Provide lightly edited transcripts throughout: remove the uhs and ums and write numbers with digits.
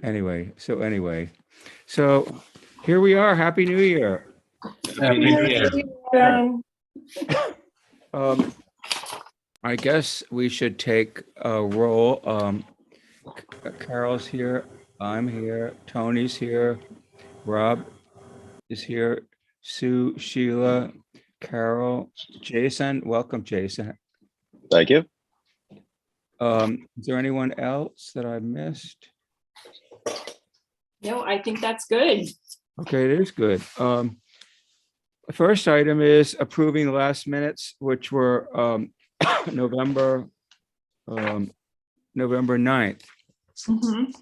Anyway, so here we are. Happy New Year. Happy New Year. I guess we should take a roll. Carol's here. I'm here. Tony's here. Rob is here. Sue, Sheila, Carol, Jason. Welcome, Jason. Thank you. Is there anyone else that I missed? No, I think that's good. Okay, it is good. The first item is approving the last minutes, which were November 9th. Mhm.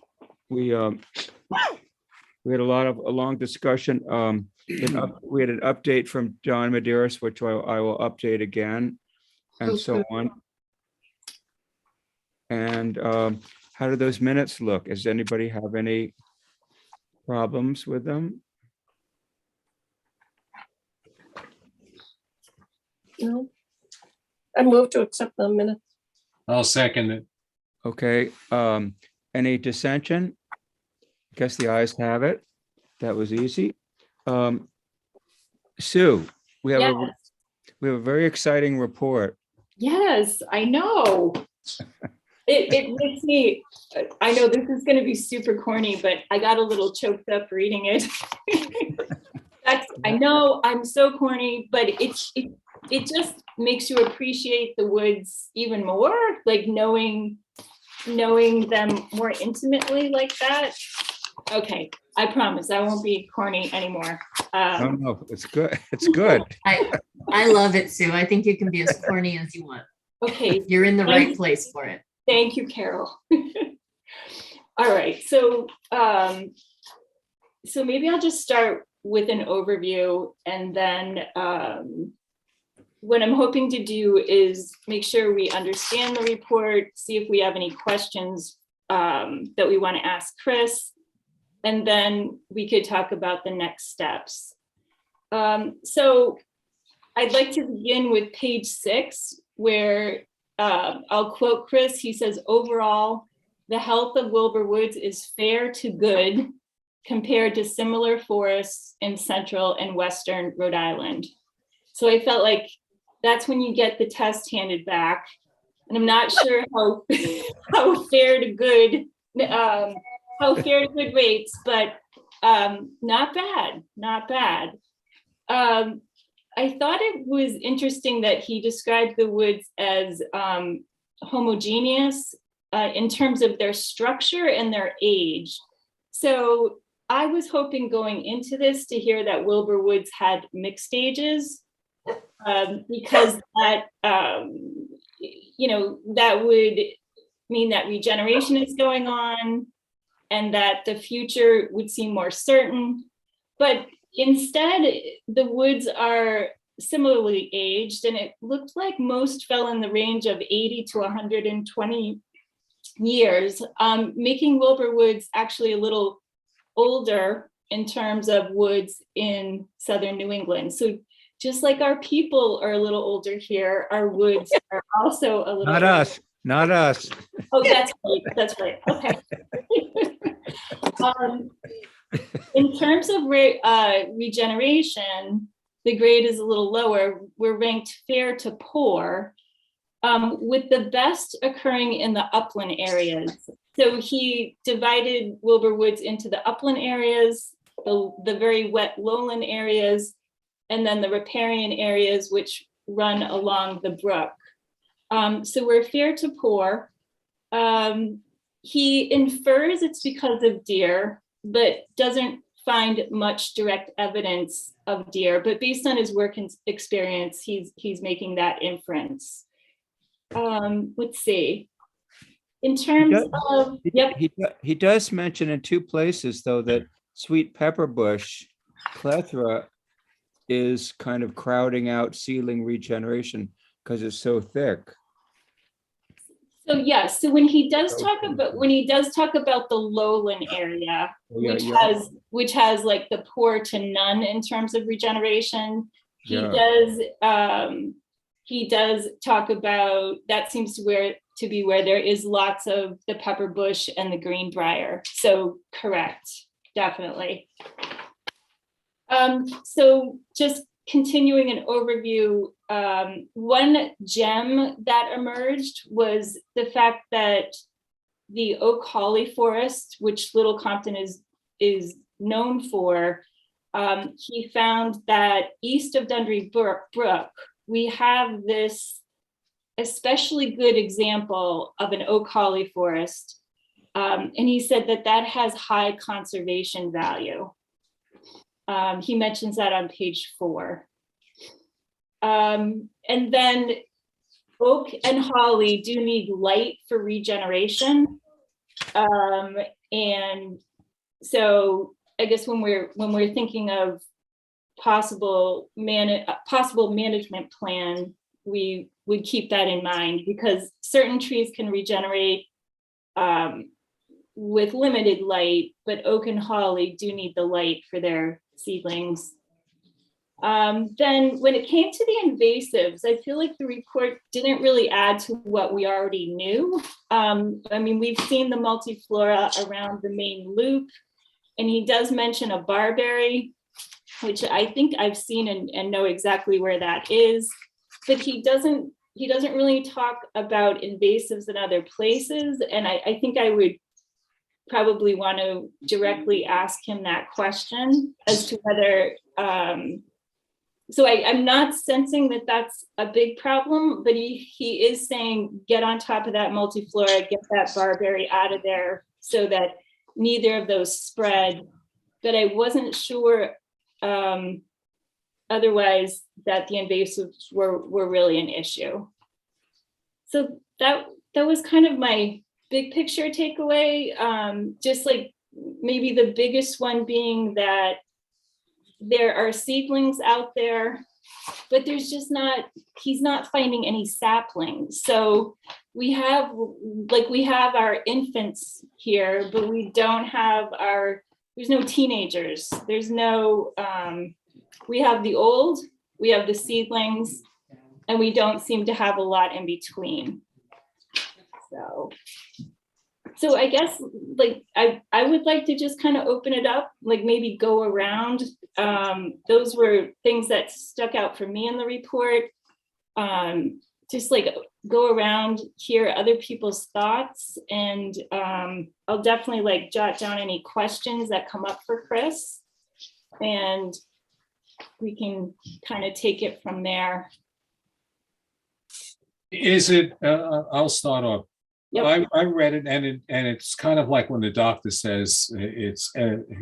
We had a long discussion. We had an update from John Medeiros, which I will update again, and so on. And how do those minutes look? Does anybody have any problems with them? No. I move to accept the minutes. I'll second it. Okay, any dissension? Guess the ayes have it. That was easy. Sue, we have a very exciting report. Yes, I know. It makes me, I know this is going to be super corny, but I got a little choked up reading it. I know I'm so corny, but it just makes you appreciate the woods even more, like knowing them more intimately like that. Okay, I promise I won't be corny anymore. No, it's good. It's good. I love it, Sue. I think you can be as corny as you want. Okay. You're in the right place for it. Thank you, Carol. All right, so maybe I'll just start with an overview, and then what I'm hoping to do is make sure we understand the report, see if we have any questions that we want to ask Chris, and then we could talk about the next steps. So I'd like to begin with page 6, where I'll quote Chris. He says, overall, the health of Wilbour Woods is fair to good compared to similar forests in central and western Rhode Island. So I felt like that's when you get the test handed back. And I'm not sure how fair to good rates, but not bad. I thought it was interesting that he described the woods as homogeneous in terms of their structure and their age. So I was hoping going into this to hear that Wilbour Woods had mixed ages, because that, that would mean that regeneration is going on and that the future would seem more certain. But instead, the woods are similarly aged, and it looked like most fell in the range of 80 to 120 years, making Wilbour Woods actually a little older in terms of woods in southern New England. So just like our people are a little older here, our woods are also a little Not older. Not us. Oh, that's right. Okay. In terms of regeneration, the grade is a little lower. We're ranked fair to poor, with the best occurring in the upland areas. So he divided Wilbour Woods into the upland areas, the very wet lowland areas, and then the riparian areas, which run along the brook. So we're fair to poor. He infers it's because of deer, but doesn't find much direct evidence of deer. But based on his work and experience, he's making that inference. Let's see. In terms of, yep. He does mention in 2 places, though, that sweet pepper bush plethora is kind of crowding out ceiling regeneration because it's so thick. So yes, so when he does talk about the lowland area, which has like the poor to none in terms of regeneration, he does talk about, that seems to where to be where there is lots of the pepper bush and the greenbrier. So correct, definitely. So just continuing an overview, one gem that emerged was the fact that the oak holly forest, which Little Compton is known for, he found that east of Dundry Brook, we have this especially good example of an oak holly forest. And he said that that has high conservation value. He mentions that on page 4. And then oak and holly do need light for regeneration. And so I guess when we're thinking of possible management plan, we would keep that in mind, because certain trees can regenerate with limited light, but oak and holly do need the light for their seedlings. Then when it came to the invasives, I feel like the report didn't really add to what we already knew. I mean, we've seen the multiflora around the main loop, and he does mention a barberry, which I think I've seen and know exactly where that is, but he doesn't really talk about invasives in other places. And I think I would probably want to directly ask him that question as to whether, so I'm not sensing that that's a big problem, but he is saying, get on top of that multiflora, get that barberry out of there so that neither of those spread. But I wasn't sure otherwise that the invasives were really an issue. So that was kind of my big picture takeaway. Just like maybe the biggest one being that there are seedlings out there, but there's just he's not finding any saplings. So we have our infants here, but we don't have there's no teenagers. There's no, we have the old, we have the seedlings, and we don't seem to have a lot in between. So I guess like I would like to just kind of open it up, like maybe go around. Those were things that stuck out for me in the report. Just like go around, hear other people's thoughts, and I'll definitely like jot down any questions that come up for Chris, and we can kind of take it from there. Is it, I'll start off. Yep. I read it, and it's kind of like when the doctor says it's the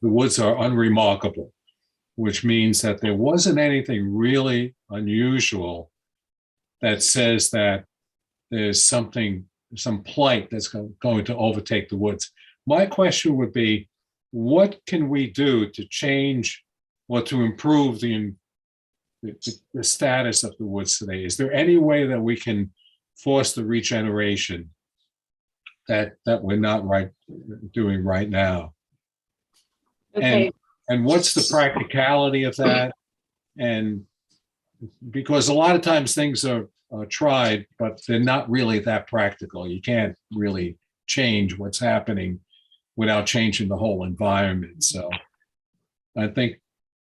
woods are unremarkable, which means that there wasn't anything really unusual that says that there's some plight that's going to overtake the woods. My question would be, what can we do to change or to improve the status of the woods today? Is there any way that we can force the regeneration that we're not doing right now? Okay. And what's the practicality of that? And because a lot of times things are tried, but they're not really that practical. You can't really change what's happening without changing the whole environment. So I think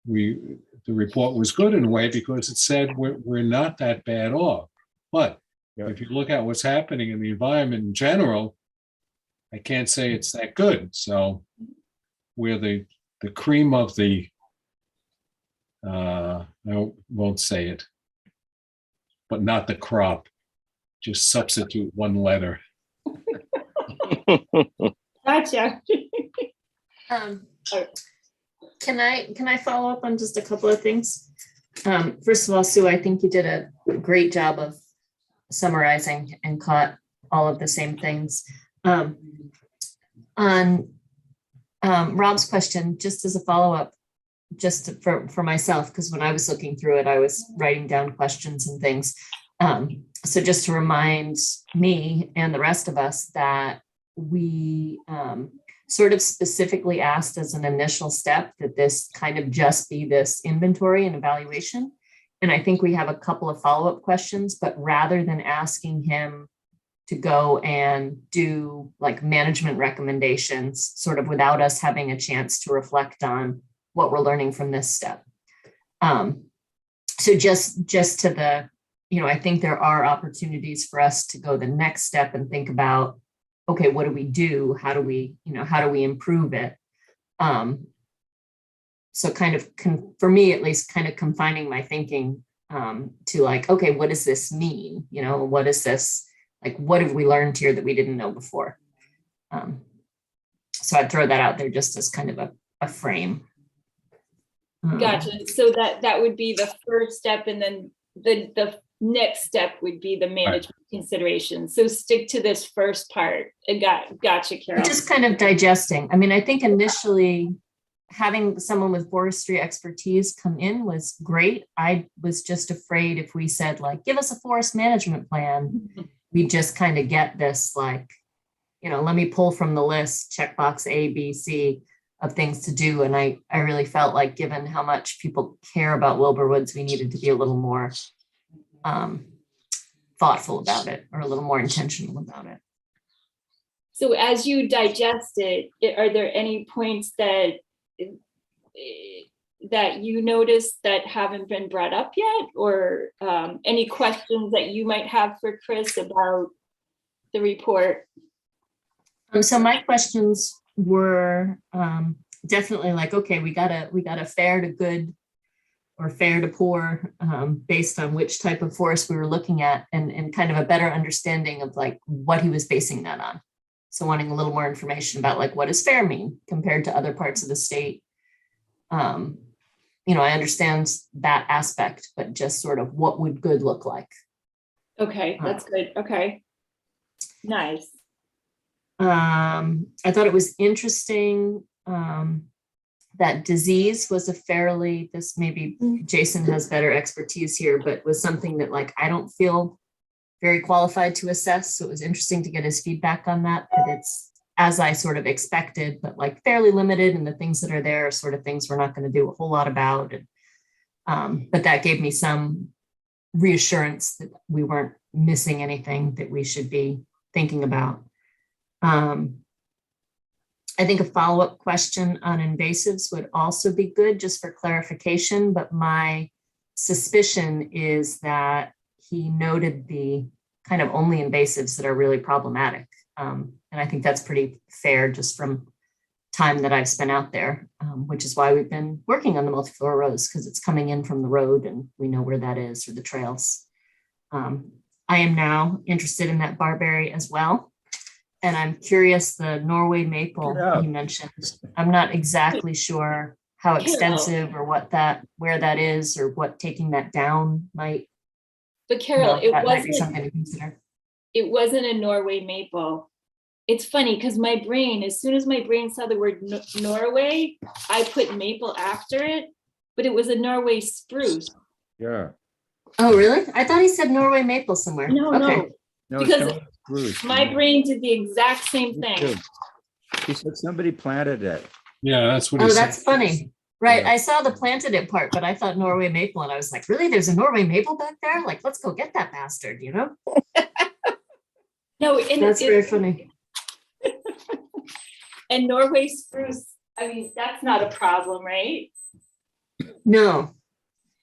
the report was good in a way, because it said we're not that bad off. But if you look at what's happening in the environment in general, I can't say it's that good. So we're the cream of the, I won't say it, but not the crop. Just substitute one letter. Gotcha. Can I follow up on just a couple of things? First of all, Sue, I think you did a great job of summarizing and caught all of the same things. On Rob's question, just as a follow-up, just for myself, because when I was looking through it, I was writing down questions and things. So just to remind me and the rest of us that we sort of specifically asked as an initial step that this kind of just be this inventory and evaluation. And I think we have a couple of follow-up questions, but rather than asking him to go and do like management recommendations, sort of without us having a chance to reflect on what we're learning from this step. So just to the, I think there are opportunities for us to go the next step and think about, okay, what do we do? How do we improve it? So kind of, for me at least, kind of confining my thinking to like, okay, what does this mean? What is this, like, what have we learned here that we didn't know before? So I'd throw that out there just as kind of a frame. Gotcha. So that would be the first step, and then the next step would be the management consideration. So stick to this first part. Gotcha, Carol. Just kind of digesting. I mean, I think initially having someone with forestry expertise come in was great. I was just afraid if we said like, give us a forest management plan, we just kind of get this like, let me pull from the list, checkbox A, B, C of things to do. And I really felt like, given how much people care about Wilbour Woods, we needed to be a little more thoughtful about it, or a little more intentional about it. So as you digest it, are there any points that you noticed that haven't been brought up yet, or any questions that you might have for Chris about the report? So my questions were definitely like, okay, we got a fair to good or fair to poor based on which type of forest we were looking at, and kind of a better understanding of like what he was basing that on. So wanting a little more information about like, what does fair mean compared to other parts of the state? I understand that aspect, but just sort of what would good look like? Okay, that's good. Okay, nice. I thought it was interesting that disease was maybe Jason has better expertise here, but was something that like, I don't feel very qualified to assess. So it was interesting to get his feedback on that it's as I sort of expected, but like fairly limited. And the things that are there are sort of things we're not going to do a whole lot about. And, but that gave me some reassurance that we weren't missing anything that we should be thinking about. I think a follow-up question on invasives would also be good, just for clarification, but my suspicion is that he noted the kind of only invasives that are really problematic. And I think that's pretty fair just from time that I've spent out there, which is why we've been working on the multiflora rose, because it's coming in from the road and we know where that is, or the trails. I am now interested in that barberry as well. And I'm curious, the Norway maple you mentioned, I'm not exactly sure how extensive or where that is, or what taking that down might. But Carol, that might be something to consider. It wasn't a Norway maple. It's funny because my brain, as soon as my brain saw the word Norway, I put maple after it, but it was a Norway spruce. Yeah. Oh, really? I thought he said Norway maple somewhere. No, because Bruce, my brain did the exact same thing. He said somebody planted it. Yeah, that's what he said. That's funny. Right. Yeah. I saw the planted it part, but I thought Norway maple, and I was like, really? There's a Norway maple back there? Like, let's go get that bastard, No, and that's very funny. And Norway spruce, I mean, that's not a problem, right? No,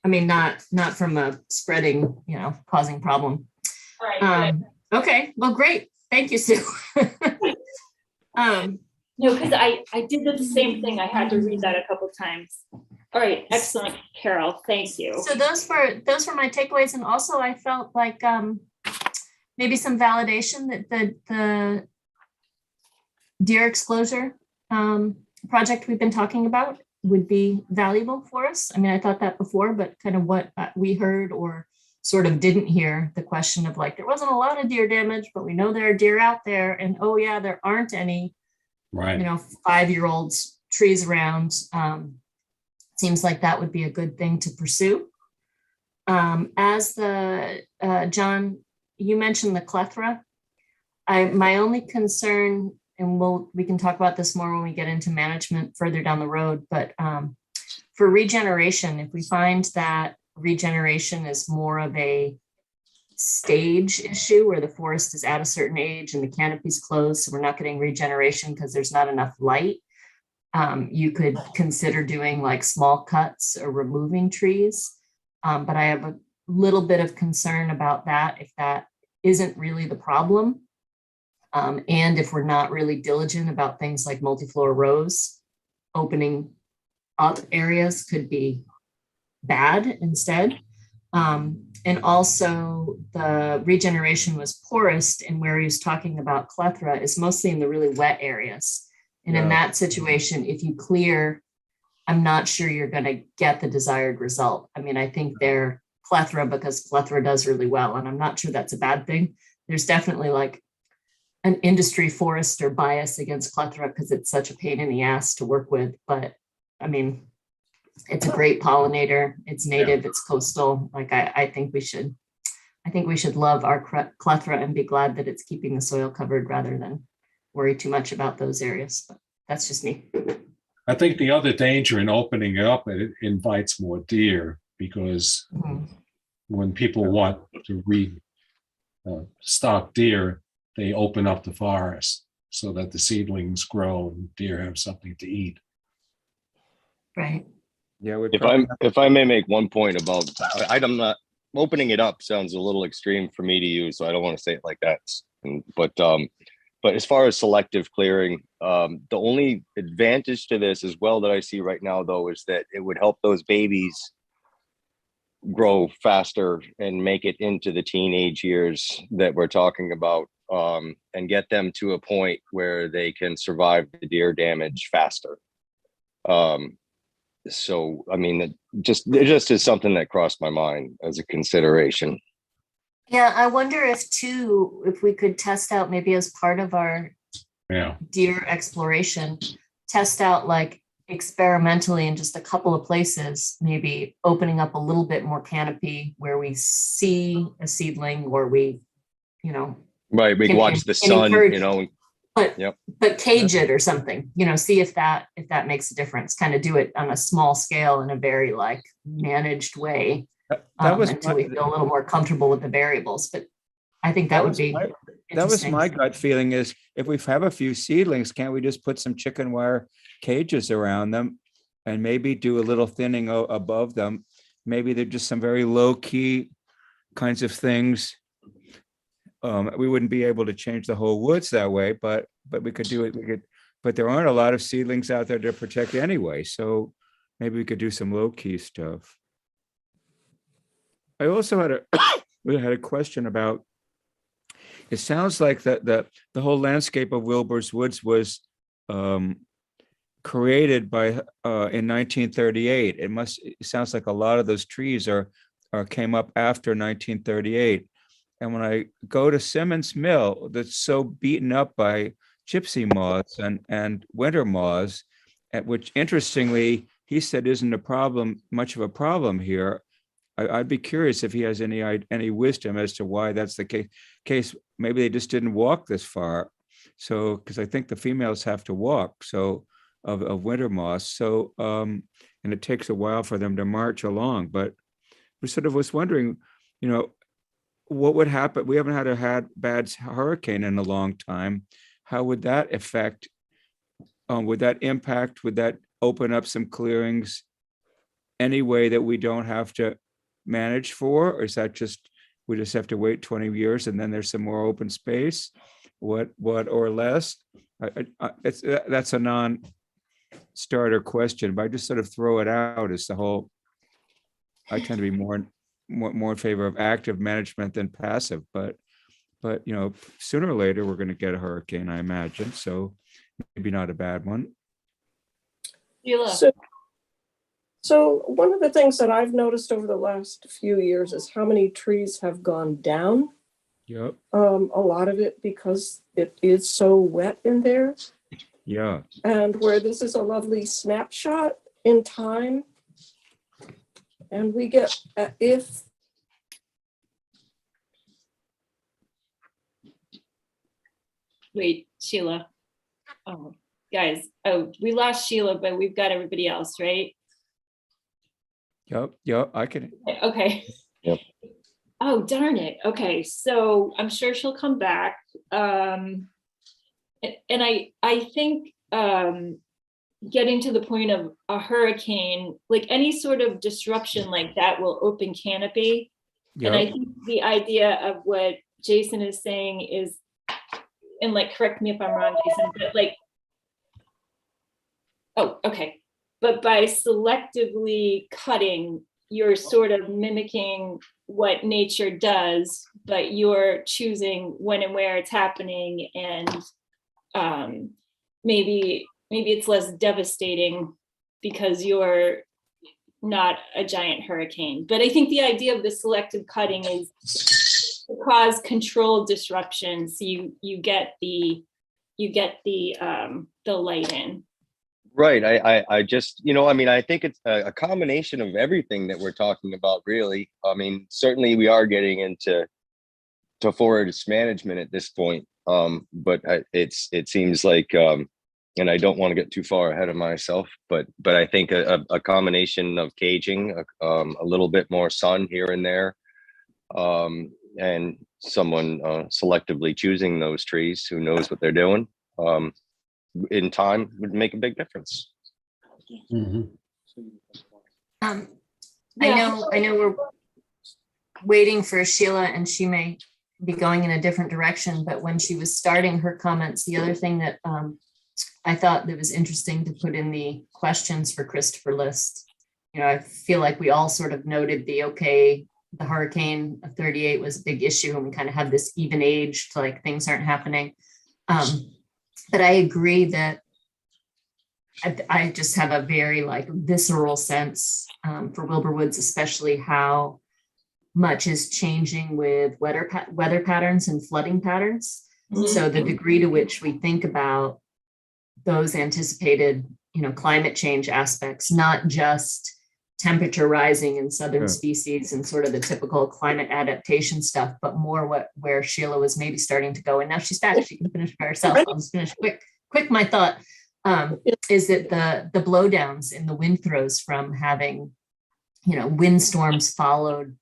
I mean, not from a spreading, causing problem. All right. Okay, well, great. Thank you, Sue. No, because I did the same thing. I had to read that a couple times. All right, excellent, Carol. Thank you. So those were my takeaways, and also I felt like maybe some validation that the deer exclosure project we've been talking about would be valuable for us. I mean, I thought that before, but kind of what we heard or sort of didn't hear, the question of like, there wasn't a lot of deer damage, but we know there are deer out there, and oh yeah, there aren't any, Right. 5-year-old trees around. Seems like that would be a good thing to pursue. As John, you mentioned the clethra. My only concern, and we can talk about this more when we get into management further down the road, but for regeneration, if we find that regeneration is more of a stage issue where the forest is at a certain age and the canopy's closed, so we're not getting regeneration because there's not enough light. You could consider doing like small cuts or removing trees. But I have a little bit of concern about that if that isn't really the problem. And if we're not really diligent about things like multi-floor rows, opening up areas could be bad instead. And also the regeneration was poorest, and where he was talking about clethra is mostly in the really wet areas. And in that situation, if you clear, I'm not sure you're going to get the desired result. I mean, I think they're clethra because clethra does really well, and I'm not sure that's a bad thing. There's definitely like an industry forester bias against clethra because it's such a pain in the ass to work with. But I mean, it's a great pollinator. It's native, it's coastal. Like I think we should love our clethra and be glad that it's keeping the soil covered rather than worry too much about those areas. But that's just me. I think the other danger in opening it up, it invites more deer, because when people want to stock deer, they open up the forest so that the seedlings grow and deer have something to eat. Right. Yeah. we If I may make one point about, I'm not, opening it up sounds a little extreme for me to use, so I don't want to say it like that. But as far as selective clearing, the only advantage to this as well that I see right now, though, is that it would help those babies grow faster and make it into the teenage years that we're talking about, and get them to a point where they can survive the deer damage faster. So, I mean, it just is something that crossed my mind as a consideration. Yeah, I wonder if we could test out maybe as part of our deer exploration, test out like experimentally in just a couple of places, maybe opening up a little bit more canopy where we see a seedling, or we, Right, we can watch the sun, but cage it or something, see if that makes a difference. Kind of do it on a small scale in a very like managed way. That was until we feel a little more comfortable with the variables. But I think that would be that was my gut feeling, is if we have a few seedlings, can't we just put some chicken wire cages around them and maybe do a little thinning above them? Maybe they're just some very low key kinds of things. We wouldn't be able to change the whole woods that way, but we could do it. But there aren't a lot of seedlings out there to protect anyway. So maybe we could do some low key stuff. I also had a question about, it sounds like that the whole landscape of Wilbour Woods was created by in 1938. It sounds like a lot of those trees came up after 1938. And when I go to Simmons Mill, that's so beaten up by gypsy moths and winter moths, which interestingly he said isn't much of a problem here. I'd be curious if he has any wisdom as to why that's the case. Maybe they just didn't walk this far. So, because I think the females have to walk, so of winter moths. So, and it takes a while for them to march along. But we sort of was wondering, what would happen? We haven't had a bad hurricane in a long time. How would that affect? Would that impact? Would that open up some clearings any way that we don't have to manage for? Or is that we just have to wait 20 years and then there's some more open space? What or less? That's a non-starter question, but I just sort of throw it out as the whole. I tend to be more in favor of active management than passive, but sooner or later we're going to get a hurricane, I imagine. So maybe not a bad one. So one of the things that I've noticed over the last few years is how many trees have gone down. Yep. A lot of it because it is so wet in there. Yeah. And where this is a lovely snapshot in time. And we get, Wait, Sheila. Oh, guys. Oh, we lost Sheila, but we've got everybody else, right? Yep. I can. Okay. Yep. Oh, darn it. Okay, so I'm sure she'll come back. And I think getting to the point of a hurricane, like any sort of disruption like that will open canopy. And I Yep. think the idea of what Jason is saying is, and like, correct me if I'm wrong, Jason, but like, oh, okay. But by selectively cutting, you're sort of mimicking what nature does, but you're choosing when and where it's happening. And maybe it's less devastating because you're not a giant hurricane. But I think the idea of the selective cutting is to cause controlled disruption, so you get the light in. Right. I just, I mean, I think it's a combination of everything that we're talking about, really. I mean, certainly we are getting into forest management at this point. But it seems like, and I don't want to get too far ahead of myself, but I think a combination of caging, a little bit more sun here and there, and someone selectively choosing those trees who knows what they're doing, in time would make a big difference. Mhm. I Yeah. know we're waiting for Sheila, and she may be going in a different direction, but when she was starting her comments, the other thing that I thought that was interesting to put in the questions for Christopher List, I feel like we all sort of noted the hurricane of 38 was a big issue, and we kind of have this even age to like things aren't happening. But I agree that I just have a very like visceral sense for Wilbour Woods, especially how much is changing with weather patterns and flooding patterns. So the degree to which we think about those anticipated, climate change aspects, not just temperature rising in southern species and sort of the typical climate adaptation stuff, but more where Sheila was maybe starting to go. And now she's back, she can finish by herself. I'll just finish quick. My thought is that the blowdowns in the wind throws from having, windstorms following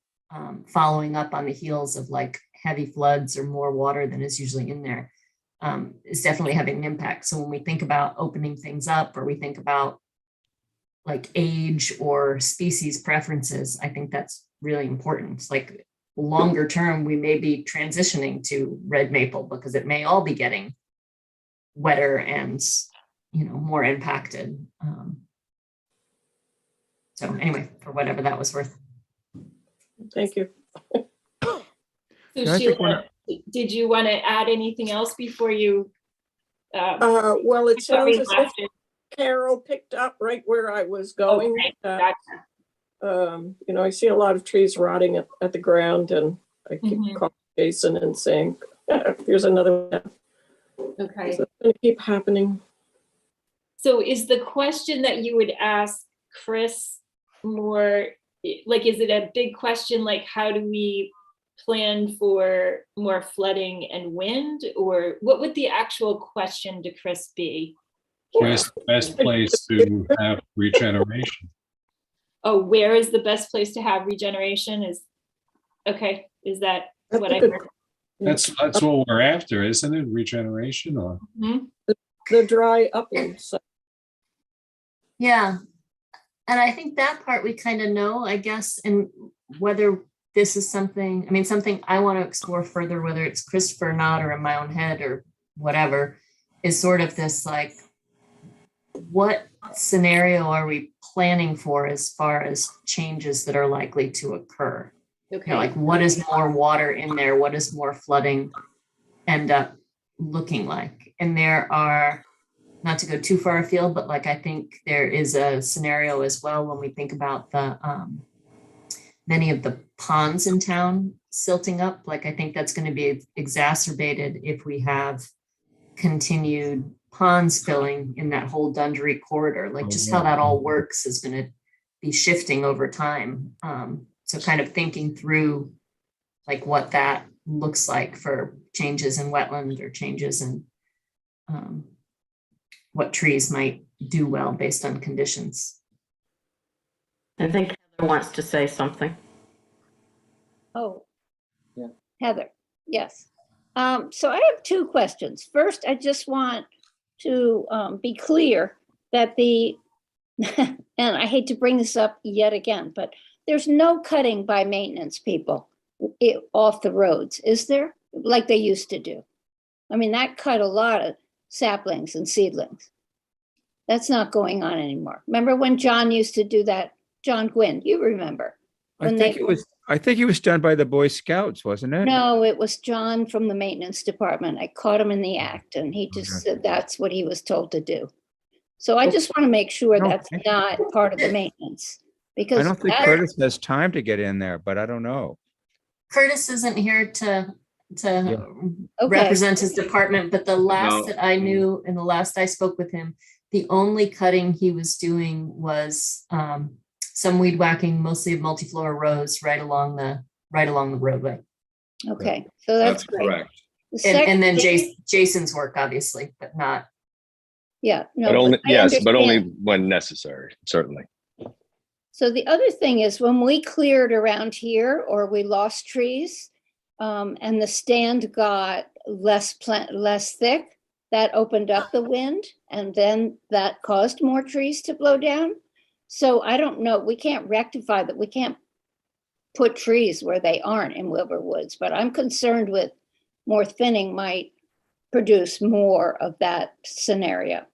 up on the heels of like heavy floods or more water than is usually in there, is definitely having an impact. So when we think about opening things up, or we think about like age or species preferences, I think that's really important. Like longer term, we may be transitioning to red maple because it may all be getting wetter and, more impacted. So anyway, for whatever that was worth. Thank you. So Yeah, I think Sheila, did you want to add anything else before you? Well, it sounds as if left it? Carol picked up right where I was going. Okay, gotcha. I see a lot of trees rotting at the ground, and I keep calling Jason and saying, here's another one. Okay. So it's going to keep happening. So is the question that you would ask Chris more, like, is it a big question, like how do we plan for more flooding and wind, or what would the actual question to Chris be? Where's the best place to have regeneration? Oh, where is the best place to have regeneration? Is that That's what a I good- heard? That's what we're after, isn't it? Regeneration, or The dry upland. So Yeah. And I think that part we kind of know, I guess, and whether this is something I want to explore further, whether it's Christopher or not, or in my own head or whatever, is sort of this like, what scenario are we planning for as far as changes that are likely to occur? Okay. Like what is more water in there? What does more flooding end up looking like? And there are, not to go too far afield, but like I think there is a scenario as well when we think about the many of the ponds in town silting up. Like I think that's going to be exacerbated if we have continued ponds filling in that whole Dundreary corridor. Like just how that all works is going to be shifting over time. So kind of thinking through like what that looks like for changes in wetland or changes in what trees might do well based on conditions. I think Heather wants to say something. Oh, Heather, yes. So I have two questions. First, I just want to be clear that and I hate to bring this up yet again, but there's no cutting by maintenance people off the roads, is there? Like they used to do. I mean, that cut a lot of saplings and seedlings. That's not going on anymore. Remember when John used to do that? John Gwynn, you remember? I think it was done by the Boy Scouts, wasn't it? No, it was John from the maintenance department. I caught him in the act and he just Okay. said that's what he was told to do. So I just want to make sure that's not part of the maintenance. I Because don't think Curtis has time to get in there, but I don't know. Curtis isn't here to Yeah. Okay. represent his department, but the last No. that I knew and the last I spoke with him, the only cutting he was doing was some weed whacking, mostly of multiflora rose right along the roadway. Okay, so that's great. correct. The And then second- Jason's work, obviously, but not. Yeah, no. But only, I yes, but only understand. when necessary, certainly. So the other thing is when we cleared around here or we lost trees and the stand got less thick, that opened up the wind and then that caused more trees to blow down. So I don't know, we can't rectify that. We can't put trees where they aren't in Wilbour Woods, but I'm concerned with more thinning might produce more of that scenario,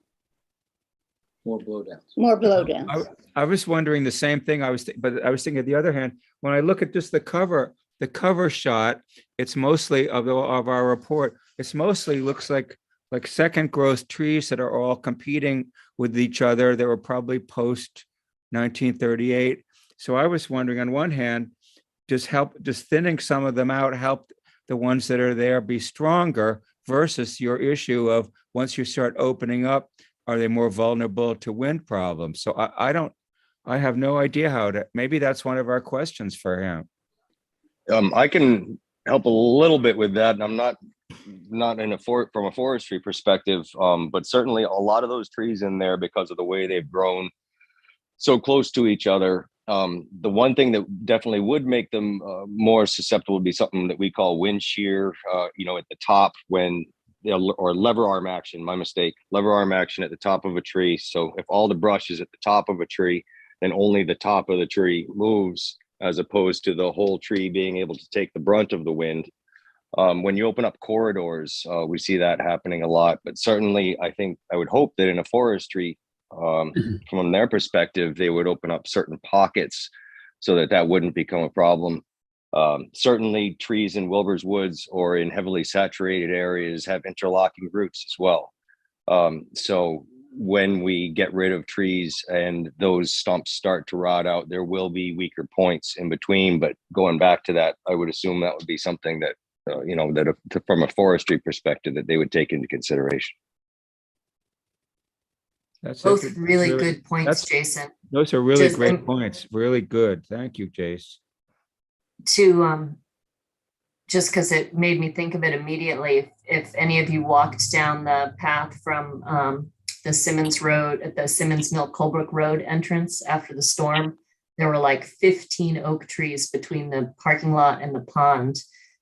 More blowdowns. more blowdowns. I was wondering the same thing. But I was thinking on the other hand, when I look at just the cover shot, it's mostly of our report. It's mostly looks like second growth trees that are all competing with each other. They were probably post 1938. So I was wondering, on one hand, just thinning some of them out help the ones that are there be stronger versus your issue of once you start opening up, are they more vulnerable to wind problems? So I have no idea maybe that's one of our questions for him. I can help a little bit with that. I'm not from a forestry perspective, but certainly a lot of those trees in there, because of the way they've grown so close to each other. The one thing that definitely would make them more susceptible would be something that we call wind shear, at the top or lever arm action, my mistake, lever arm action at the top of a tree. So if all the brush is at the top of a tree, then only the top of the tree moves, as opposed to the whole tree being able to take the brunt of the wind. When you open up corridors, we see that happening a lot, but certainly I would hope that in a forestry, from their perspective, they would open up certain pockets so that wouldn't become a problem. Certainly trees in Wilbur's Woods or in heavily saturated areas have interlocking roots as well. So when we get rid of trees and those stumps start to rot out, there will be weaker points in between. But going back to that, I would assume that would be something that, from a forestry perspective, that they would take into consideration. That's Both really good points, Jason. Those are really Just- great points. Really good. Thank you, Jace. To just because it made me think of it immediately. If any of you walked down the path from the Simmons Road at the Simmons Mill Colebrook Road entrance after the storm, there were like 15 oak trees between the parking lot and the pond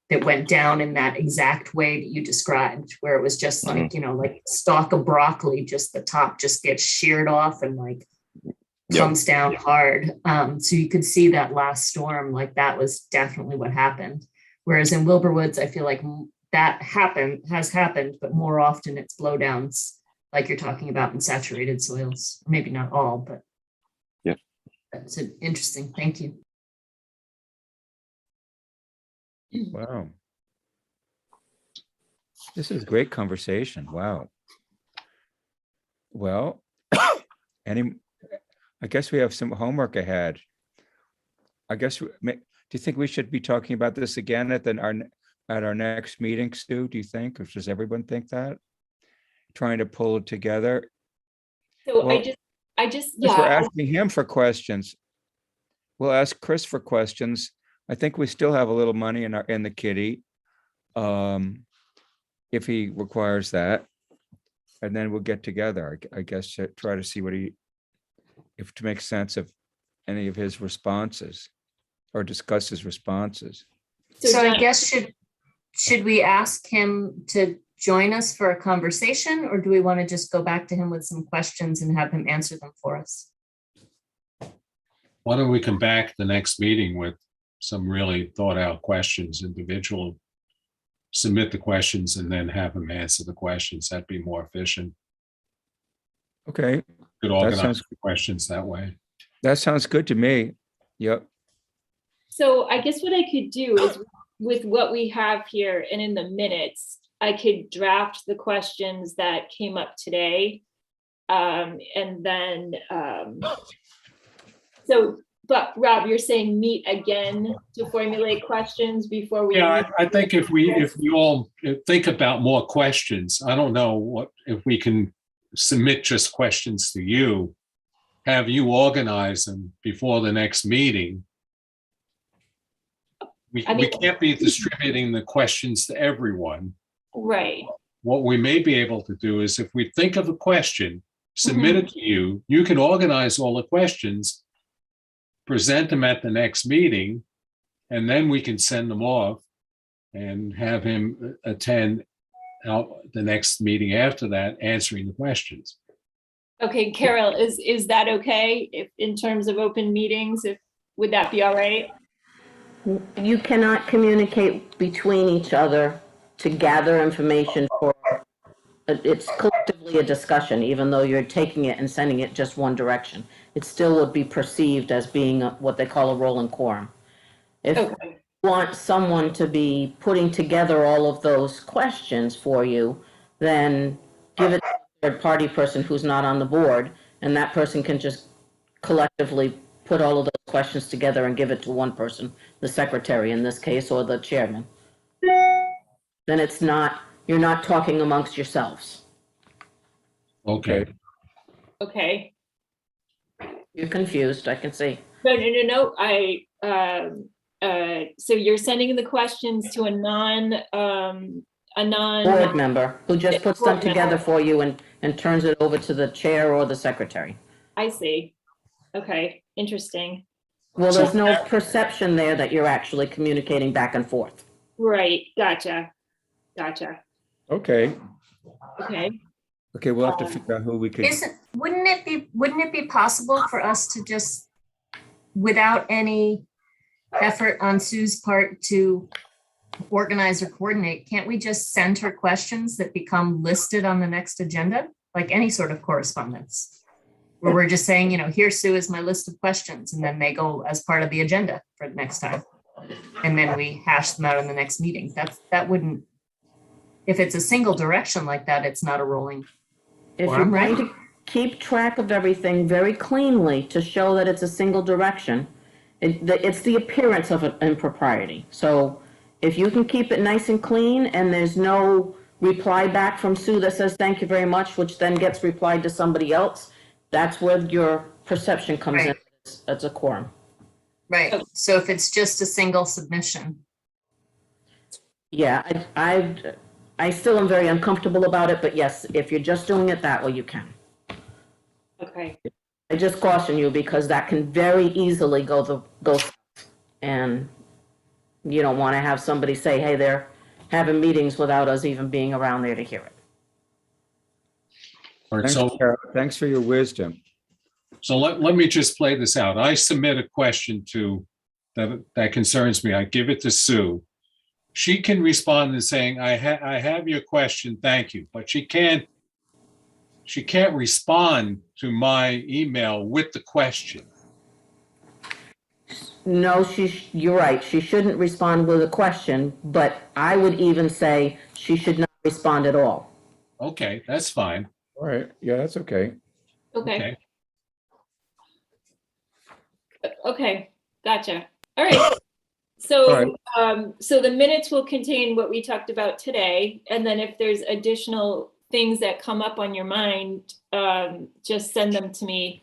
that went down in that exact way that you described, where it was just like, like stalk of broccoli, just the top just gets sheared off and like comes down hard. So you could see that last storm, like that was definitely what happened. Whereas in Wilbour Woods, I feel like that has happened, but more often it's blowdowns, like you're talking about in saturated soils. Maybe not all, but yeah, that's interesting. Thank you. Wow. This is great conversation. Wow. Well, I guess we have some homework ahead. I guess, do you think we should be talking about this again at our next meeting, Stu? Do you think, or does everyone think that? Trying to pull it together. So Well, I just, We're yeah, asking him for questions. We'll ask Chris for questions. I think we still have a little money in the kitty, if he requires that, and then we'll get together. I guess to try to see to make sense of any of his responses or discuss his responses. So I John- guess should we ask him to join us for a conversation, or do we want to just go back to him with some questions and have him answer them for us? Why don't we come back the next meeting with some really thought out questions, individual, submit the questions and then have him answer the questions. That'd be more efficient. Okay, Could organize the questions that way. that sounds good to me. Yep. So I guess what I could do is with what we have here and in the minutes, I could draft the questions that came up today. And then, but Rob, you're saying meet again to formulate questions before we. Yeah, I think if we all think about more questions, I don't know if we can submit just questions to you, have you organize them before the next meeting. We can't be distributing the questions to everyone. Right. What we may be able to do is if we think of a question, submit it to you, you can organize all the questions, present them at the next meeting, and then we can send them off and have him attend the next meeting after that, answering the questions. Okay, Carol, is that okay if in terms of open meetings, would that be all right? You cannot communicate between each other to gather information for, it's collectively a discussion, even though you're taking it and sending it just one direction. It still would be perceived as being what they call a rolling quorum. If you want someone to be putting together all of those questions for you, then give it to a third-party person who's not on the board, and that person can just collectively put all of those questions together and give it to one person, the secretary in this case, or the chairman. Then it's not, you're not talking amongst yourselves. Okay. Okay. You're confused, I can see. No. So you're sending the questions to a non. Board member who just puts them together for you and turns it over to the chair or the secretary. I see. Okay, interesting. Well, there's no perception there that you're actually communicating back and forth. Right, gotcha. Okay. Okay, We'll have to figure out who we could. Wouldn't it be possible for us to just, without any effort on Sue's part to organize or coordinate, can't we just send her questions that become listed on the next agenda? Like any sort of correspondence, where we're just saying, here, Sue, is my list of questions, and then they go as part of the agenda for the next time. And then we hash them out in the next meeting. That wouldn't, if it's a single direction like that, it's not a rolling. If you're going to keep track of everything very cleanly to show that it's a single direction, it's the appearance of an impropriety. So if you can keep it nice and clean and there's no reply back from Sue that says, thank you very much, which then gets replied to somebody else, that's where your perception comes in. It's a quorum. Right. So if it's just a single submission. Yeah, I still am very uncomfortable about it, but yes, if you're just doing it that way, you can. okay. I just caution you because that can very easily go and you don't want to have somebody say, hey, they're having meetings without us even being around there to hear it. All right, Thanks, Carol. Thanks for your wisdom. so let me just play this out. I submit a question that concerns me. I give it to Sue. She can respond and saying, I have your question, thank you, but she can't respond to my email with the question. No, you're right. She shouldn't respond with a question, but I would even say she should not respond at all. Okay, that's fine. All right. Yeah, that's okay. Okay, gotcha. All right. So, so the minutes will contain what we talked about today, and then if there's additional things that come up on your mind, just send them to me.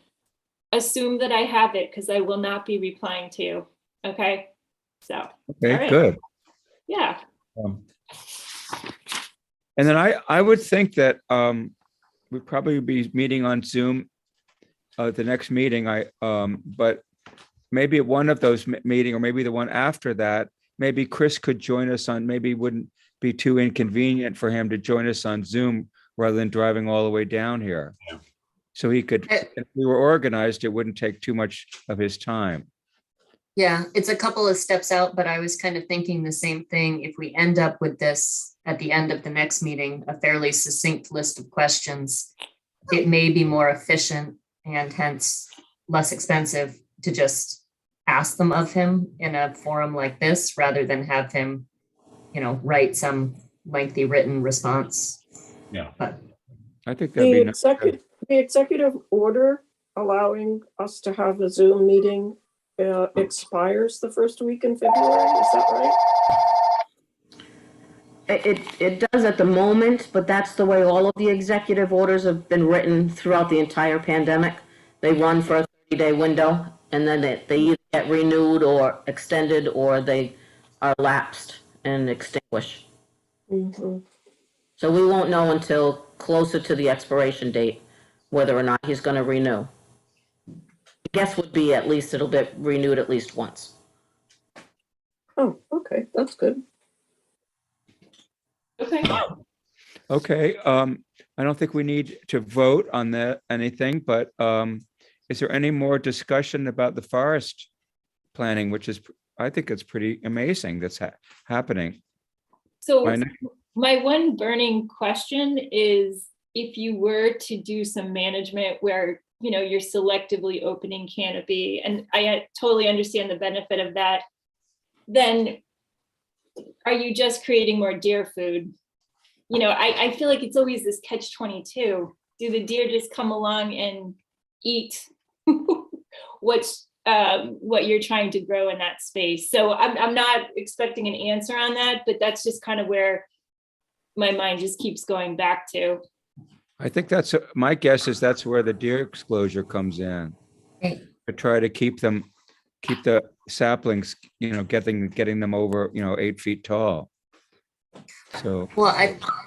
Assume that I have it, because I will not be replying to you. Okay, so. Okay, right. good. Yeah. And then I would think that we'd probably be meeting on Zoom the next meeting. But maybe at one of those meeting, or maybe the one after that, maybe Chris could join us on, maybe wouldn't be too inconvenient for him to join us on Zoom rather than driving all the way down here. Yeah. So he could, if we were organized, it wouldn't take too much of his time. Yeah, it's a couple of steps out, but I was kind of thinking the same thing. If we end up with this at the end of the next meeting, a fairly succinct list of questions, it may be more efficient and hence less expensive to just ask them of him in a forum like this, rather than have him, write some lengthy written response. Yeah. But I think that'd be nice. The executive order allowing us to have a Zoom meeting expires the first week in February, is that right? It does at the moment, but that's the way all of the executive orders have been written throughout the entire pandemic. They run for a 30-day window, and then they either get renewed or extended, or they are lapsed and extinguished. Mm-hmm. So we won't know until closer to the expiration date whether or not he's going to renew. I guess would be at least it'll get renewed at least once. Oh, okay, that's good. Okay. Okay, I don't think we need to vote on that, anything, but is there any more discussion about the forest planning, which is, I think it's pretty amazing that's happening. So I know- my one burning question is, if you were to do some management where, you're selectively opening canopy, and I totally understand the benefit of that, then are you just creating more deer food? I feel like it's always this catch-22. Do the deer just come along and eat what you're trying to grow in that space? So I'm not expecting an answer on that, but that's just kind of where my mind just keeps going back to. I think that's, my guess is that's where the deer exclosure comes in. Right. To try to keep the saplings, getting them over, 8 feet tall. So, well,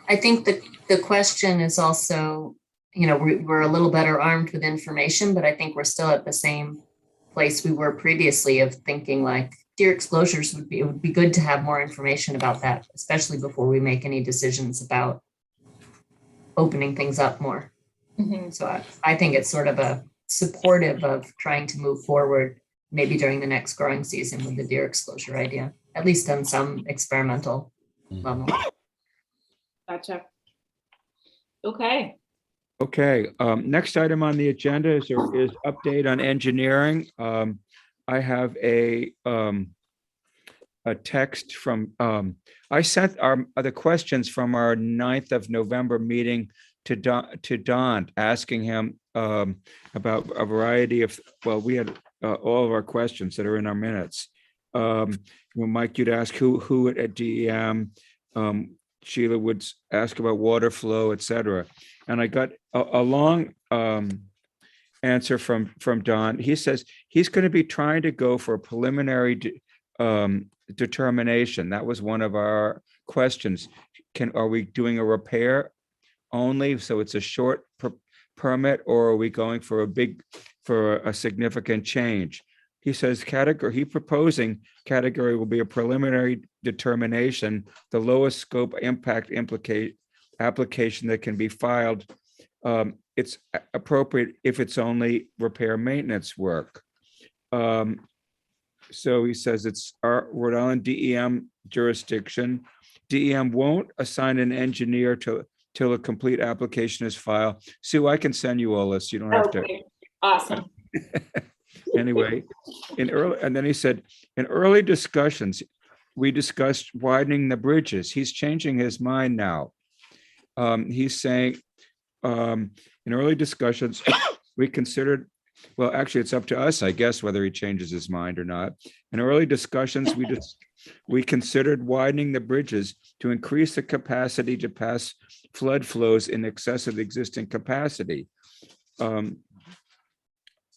I think the question is also, we're a little better armed with information, but I think we're still at the same place we were previously of thinking like deer exposures it would be good to have more information about that, especially before we make any decisions about opening things up more. Mm-hmm. So I think it's sort of a supportive of trying to move forward, maybe during the next growing season with the deer exposure idea, at least on some experimental level. Gotcha. Okay. okay, next item on the agenda is update on engineering. I have a text from, I sent the questions from our 9th of November meeting to Don, asking him about a variety of, we had all of our questions that are in our minutes. Mike, you'd ask who at DEM, Sheila would ask about water flow, et cetera. And I got a long answer from Don. He says he's going to be trying to go for a preliminary determination. That was one of our questions. Are we doing a repair only, so it's a short permit, or are we going for a significant change? He says he proposing category will be a preliminary determination, the lowest scope impact application that can be filed. It's appropriate if it's only repair maintenance work. So he says it's our Rhode Island DEM jurisdiction. DEM won't assign an engineer till a complete application is filed. Sue, I can send you all this. You don't have to. Awesome. Anyway, and then he said, in early discussions, we discussed widening the bridges. He's changing his mind now. He's saying, in early discussions, we considered, well, actually, it's up to us, I guess, whether he changes his mind or not. In early discussions, we considered widening the bridges to increase the capacity to pass flood flows in excess of the existing capacity.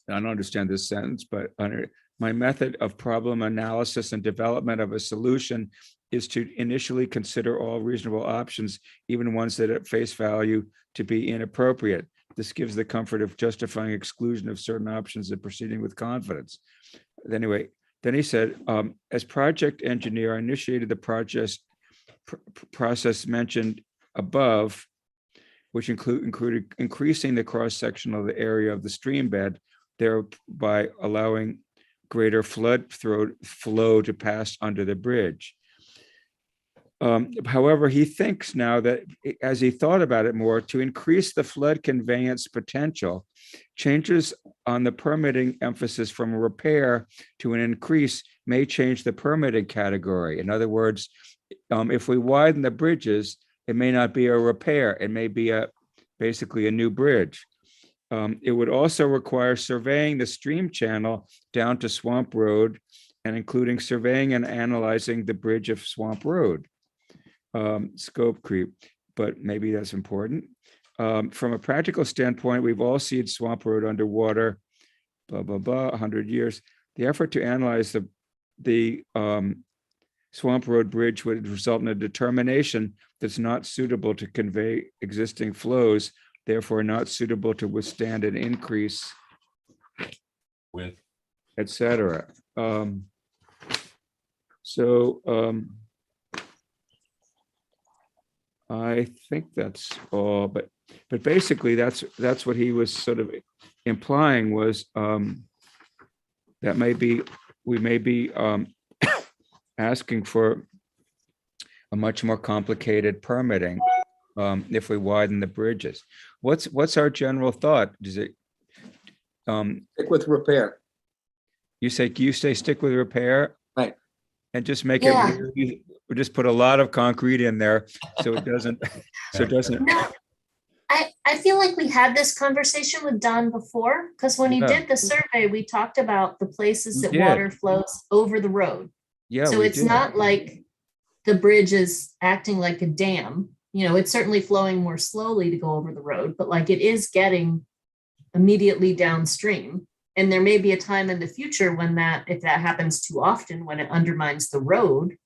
I don't understand this sentence, but my method of problem analysis and development of a solution is to initially consider all reasonable options, even ones that at face value to be inappropriate. This gives the comfort of justifying exclusion of certain options and proceeding with confidence. Anyway, then he said, as project engineer, I initiated the process mentioned above, which included increasing the cross-section of the area of the stream bed, thereby allowing greater flood flow to pass under the bridge. However, he thinks now that, as he thought about it more, to increase the flood conveyance potential, changes on the permitting emphasis from a repair to an increase may change the permitting category. In other words, if we widen the bridges, it may not be a repair, it may be basically a new bridge. It would also require surveying the stream channel down to Swamp Road, and including surveying and analyzing the bridge of Swamp Road. Scope creep, but maybe that's important. From a practical standpoint, we've all seen Swamp Road underwater, blah, blah, blah, 100 years. The effort to analyze the Swamp Road Bridge would result in a determination that's not suitable to convey existing flows, therefore not suitable to withstand an increase, With, et cetera. I think that's all, but basically that's what he was sort of implying was that we may be asking for a much more complicated permitting if we widen the bridges. What's our general thought? Does it Stick with repair. you say stick with repair? Right. And just make Yeah. it really, or just put a lot of concrete in there so it doesn't No, I feel like we had this conversation with Don before, because when he Yeah. did the survey, we talked about the places We that did. water flows over the road. Yeah. So we it's did. not like the bridge is acting like a dam. You know, it's certainly flowing more slowly to go over the road, but like it is getting immediately downstream. And there may be a time in the future when if that happens too often, when it undermines the road.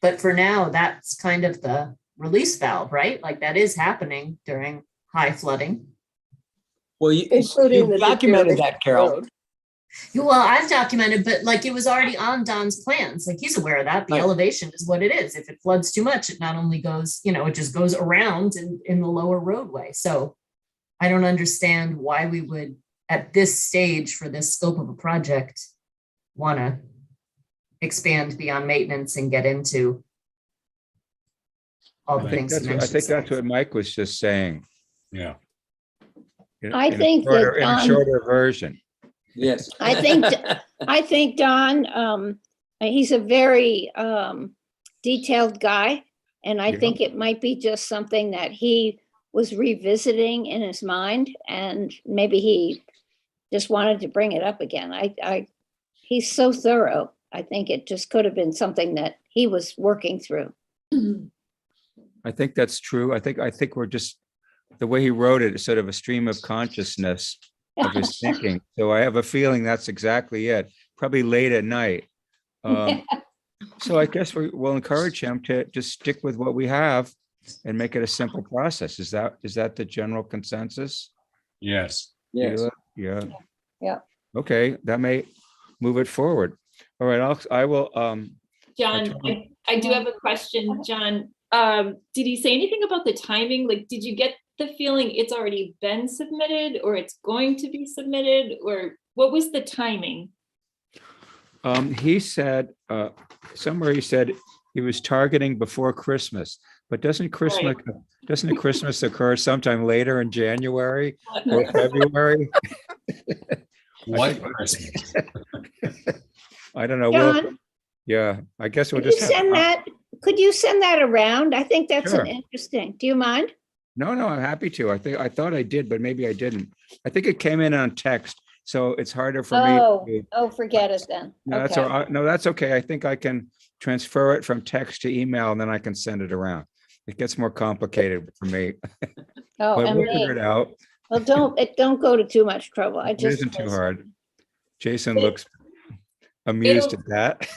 But for now, that's kind of the release valve, right? Like that is happening during high flooding. Well, you Including the documented deterioration that, Carol. road. Well, I've documented, but like it was already on Don's plans. Like he's aware of that. The Right. elevation is what it is. If it floods too much, it not only goes, it just goes around in the lower roadway. So I don't understand why we would, at this stage for this scope of a project, want to expand beyond maintenance and get into all the I think things. that's what Mike was just saying. yeah. I think that in a Don- shorter version. Yes. I think Don, he's a very detailed guy. And I Yeah. think it might be just something that he was revisiting in his mind, and maybe he just wanted to bring it up again. He's so thorough. I think it just could have been something that he was working through. I think that's true. I think we're just, the way he wrote it is sort of a stream of consciousness of his thinking. So I have a feeling that's exactly it, probably late at night. So I guess we'll encourage him to just stick with what we have and make it a simple process. Is that the general consensus? Yes. Yes. Yeah. Yeah. Okay, that may move it forward. All right, I will, John, I do have a question, John. Did he say anything about the timing? Like, did you get the feeling it's already been submitted or it's going to be submitted, or what was the timing? he said, somewhere he said he was targeting before Christmas, but doesn't Christmas occur sometime later in January or February? What Christmas? I don't know. John, Yeah, I guess we'll could you just. could you send that around? I think that's Sure. interesting. Do you mind? No, I'm happy to. I thought I did, but maybe I didn't. I think it came in on text, so it's harder for me. Forget it then. No, that's Okay. all right. No, that's okay. I think I can transfer it from text to email and then I can send it around. It gets more complicated for me, Oh, but and we'll figure me. it out. Well, don't go to too much trouble. I It just. isn't too hard. Jason looks amused at that.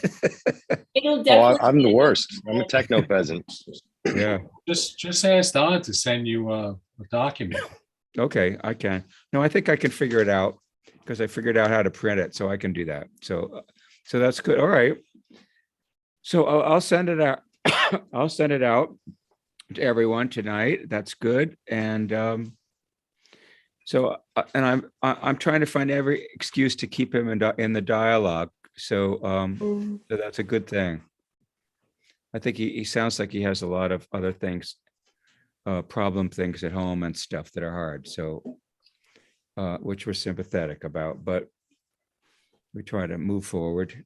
It'll Oh, definitely. I'm the be- worst. I'm a techno peasant. Yeah, Just ask Don to send you a document. okay, I can. No, I think I can figure it out because I figured out how to print it, so I can do that. So that's good. All right. So I'll send it out. I'll send it out to everyone tonight. That's good. And so, I'm trying to find every excuse to keep him in the dialogue. So, so that's a good thing. I think he sounds like he has a lot of other things, problem things at home and stuff that are hard. So, which we're sympathetic about, but we try to move forward,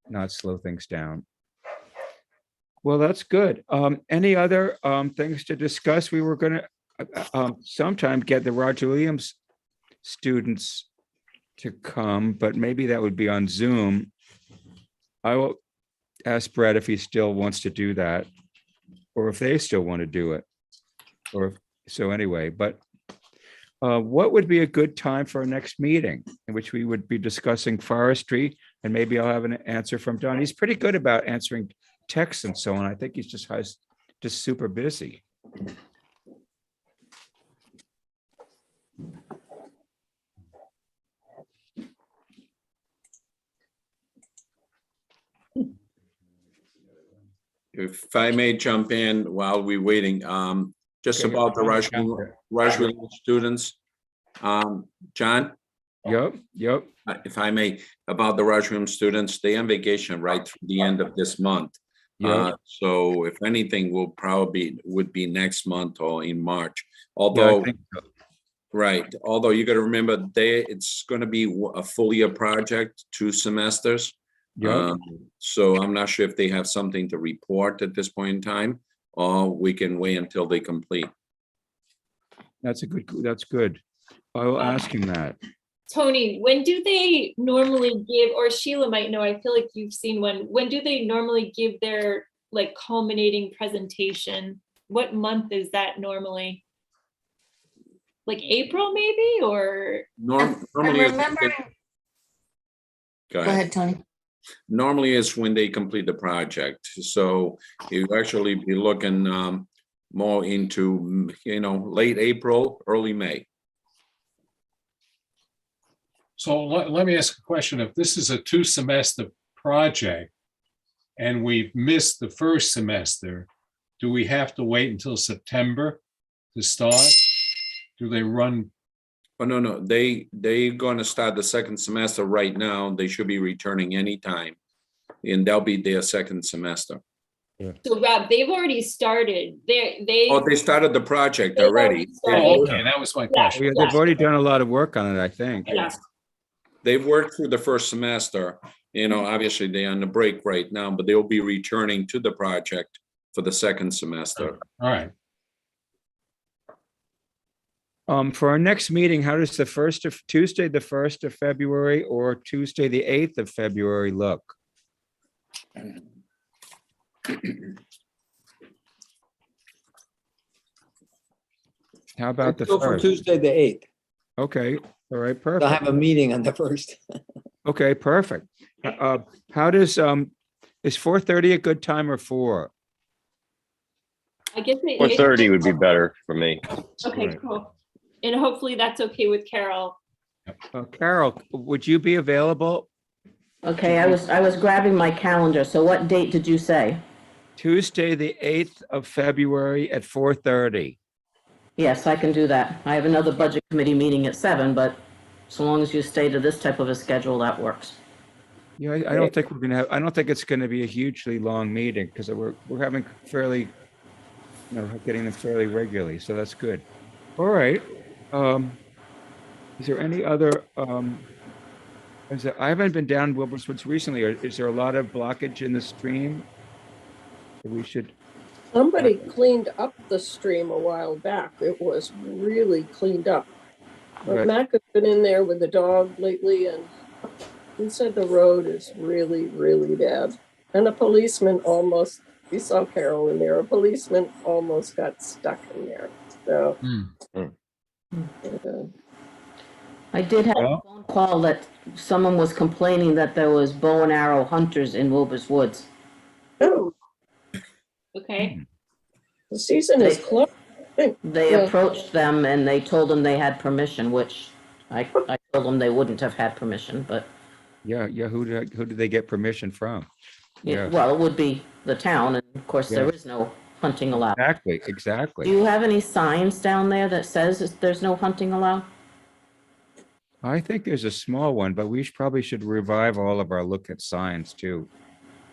not slow things down. Well, that's good. Any other things to discuss? We were going to sometime get the Roger Williams students to come, but maybe that would be on Zoom. I will ask Brett if he still wants to do that, or if they still want to do it. Or so anyway, but what would be a good time for our next meeting in which we would be discussing forestry, and maybe I'll have an answer from Don. He's pretty good about answering texts and so on. I think he's just super busy. If I may jump in while we're waiting, just Okay, about the Rushville students. John, Yep. if I may, about the Rushville students, they on vacation right through the end of this month. Yep. So if anything, would be next month or in March. Yeah, I Although, think so. right, although you got to remember, it's going to be a full year project, 2 semesters. Yep. So I'm not sure if they have something to report at this point in time, or we can wait until they complete. That's good. I will ask him that. Tony, when do they normally give, or Sheila might know, I feel like you've seen one. When do they normally give their like culminating presentation? What month is that normally? Like April maybe, or? Normally, I'm remembering. go Go ahead, Tony. Normally it's when they complete the project. So you actually be looking more into, late April, early May. So let me ask a question. If this is a 2-semester project and we've missed the first semester, do we have to wait until September to start? Do they run? Oh, no, they're going to start the second semester right now. They should be returning anytime, and that'll be their second semester. So Rob, they've already started. They started the project They've already. started. Oh, okay, that was my question. Yeah, they've already done a lot of work on it, I think. Yeah. They've worked through the first semester. Obviously they're on the break right now, but they'll be returning to the project for the second semester. All right. For our next meeting, how does Tuesday, the 1st of February or Tuesday, the 8th of February look? How about the Let's go for 1st? Tuesday, the 8th. Okay, all right, They'll perfect. have a meeting on the 1st. Okay, perfect. How does, is 4:30 a good time or 4? I guess. 4:30 would be better for me. Okay, Right. cool. And hopefully that's okay with Carol. Carol, would you be available Okay, I was grabbing my calendar. So what date did you say? Tuesday, the 8th of February at 4:30? Yes, I can do that. I have another budget committee meeting at 7, but so long as you stay to this type of a schedule, that works. Yeah, I don't think we're gonna have, I don't think it's gonna be a hugely long meeting because we're having fairly, getting them fairly regularly, so that's good. All right. Is there any other, I haven't been down Wilbour Woods recently. Is there a lot of blockage in the stream? We should, Somebody cleaned up the stream a while back. It was really cleaned up. But Right. Mac has been in there with the dog lately, and he said the road is really, really bad. And a policeman almost, we saw Carol in there, a policeman almost got stuck in there. So, I did have a phone call that someone was complaining that there was bow and arrow hunters in Wilbour Woods. oh, Okay. the season is closed. They Yeah. approached them and they told them they had permission, which I told them they wouldn't have had permission, but yeah, who did they get permission from? Yeah. Well, it would be the town, and of course, there Yes. is no hunting allowed. Exactly, Do exactly. you have any signs down there that says there's no hunting allowed? I think there's a small one, but we probably should revive all of our look at signs too.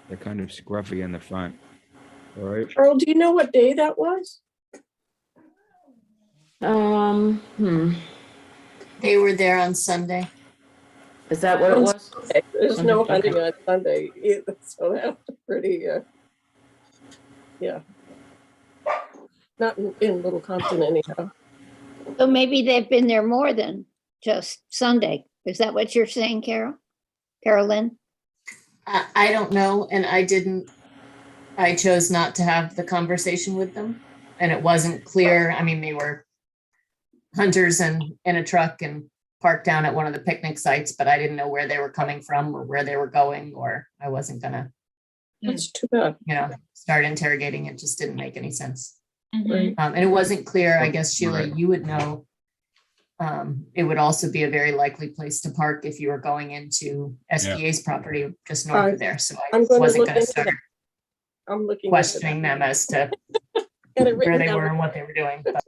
They're kind of scruffy in the front. All right. Earl, do you know what day that was? They were there on Sunday. Is that what it was? Okay, there's no Okay. hunting on Sunday either, so that's pretty, yeah. Not in Little Compton anyhow. So maybe they've been there more than just Sunday. Is that what you're saying, Carolyn? I don't know, and I chose not to have the conversation with them. And it wasn't clear. I mean, they were hunters and in a truck and parked down at one of the picnic sites, but I didn't know where they were coming from or where they were going, or I wasn't gonna, That's too bad. start interrogating. It just didn't make any sense. Right. And it wasn't clear, I guess, Sheila, you would know. It would also be a very likely place to park if you were going into SPA's property just north of there. So I I'm gonna wasn't look gonna into start that. I'm looking. into questioning that. them as to Get it where written they down. were and what they were doing. But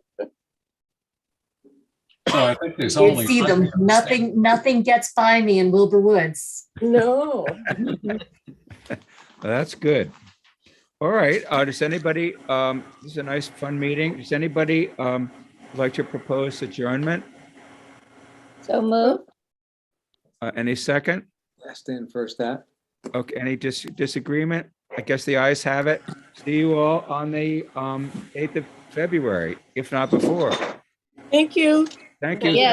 So I think there's you only. see them, nothing gets by me in Wilbour Woods. No. That's good. All right, does anybody, this is a nice, fun meeting. Does anybody like to propose adjournment? So move. Any second? Last in, first out. Okay, any disagreement? I guess the ayes have it. See you all on the 8th of February, if not before. Thank you. Thank you. Yeah.